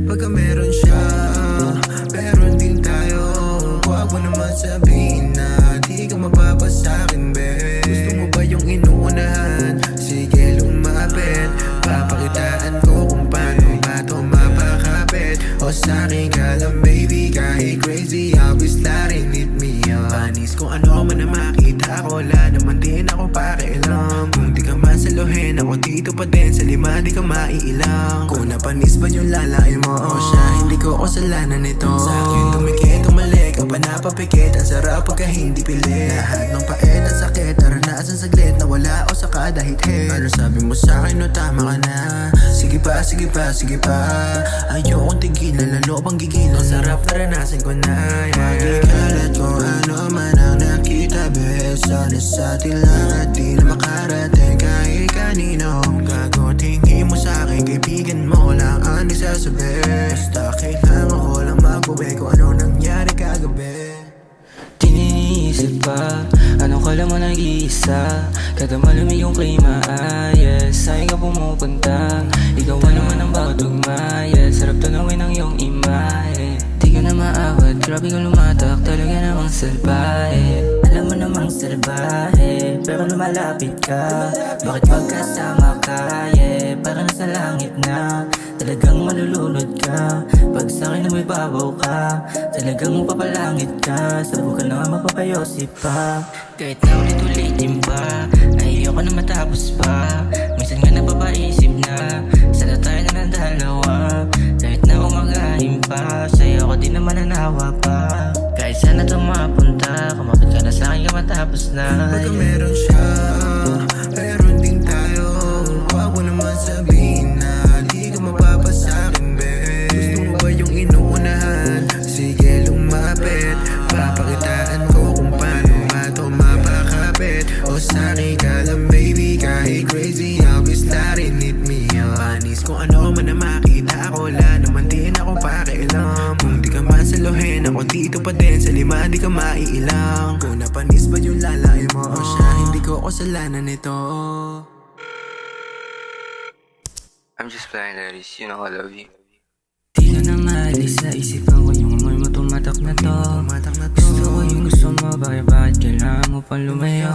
Pagka meron siya, meron din tayo. Huwag mo naman sabihin na di ka mapapasakin, be. Gusto mo ba yung inuunahan? Sige, lumapit. Papakitaan ko kung paano ba ito mapakapit. O sa'kin ka lang, baby, kahit crazy, always larin, hit me up. Panis kung ano man na makita ko, wala naman din ako pakialam. Kung di ka masaluhin, ako dito pa din sa lima, di ka maiilang. Kung napanis ba yung lalaki mo o siya, hindi ko kasalanan nito. Sa akin tumikit, umalik, ka pa napapikit. Ang sarap pagka hindi pilit. Lahat ng pait at sakit, naranasan saglit na wala o sa kada hit-hit. Ano sabi mo sa'kin, no tama ka na. Sige pa, sige pa, sige pa. Ayokong tigilan, lalo pang gigilan. Ang sarap naranasan ko na, magikalat kung ano man ang nakita, be. Sana sa atin lang at di na makarating kahit kanino. Gago, tingin mo sa'kin, kaibigan mo lang ang nagsasabi. Basta kailangan ko lang mag-uwi kung ano nangyari kagabi. Tiniisip pa, anong kala mo nag-iisa? Kada malumi yung klima, yes. Sa'yo ka pumupunta, ikaw naman ang bawat tugma, yes. Sarap tanawin ang iyong imahe. Di ka na maawat, grabe ka lumatak, talaga namang salbahe. Alam mo namang salbahe, pero lumalapit ka. Bakit magkasama ka, yeah. Parang nasa langit na, talagang malulunod ka. Pag sa'kin na may babaw ka, talagang mapapalangit ka. Sabukan na nga mapapayosip pa. Kahit na ulit-ulitin pa, ayoko na matapos pa. Minsan nga napapaisip na, sana tayo na ng dalawa. Kahit na umagahin pa, sa'yo ko di naman nanawa pa. Kahit sana ito mapunta, kumapit ka na sa'kin ka matapos na. Pagka meron siya, meron din tayo. Huwag mo naman sabihin na di ka mapapasakin, be. Gusto mo ba yung inuunahan? Sige, lumapit. Papakitaan ko kung paano ba ito mapakapit. O sa'kin ka lang, baby, kahit crazy, always larin, hit me up. Panis kung ano man na makita ko, wala naman din ako pakialam. Kung di ka masaluhin, ako dito pa din sa lima, di ka maiilang. Kung napanis ba yung lalaki mo o siya, hindi ko kasalanan nito. I'm just playing, ladies. You know I love you. Di ka na maalis sa isipan ko, yung amoy mo tumatak na to. Gusto ko yung gusto mo, bakit kailangan mo pang lumayo?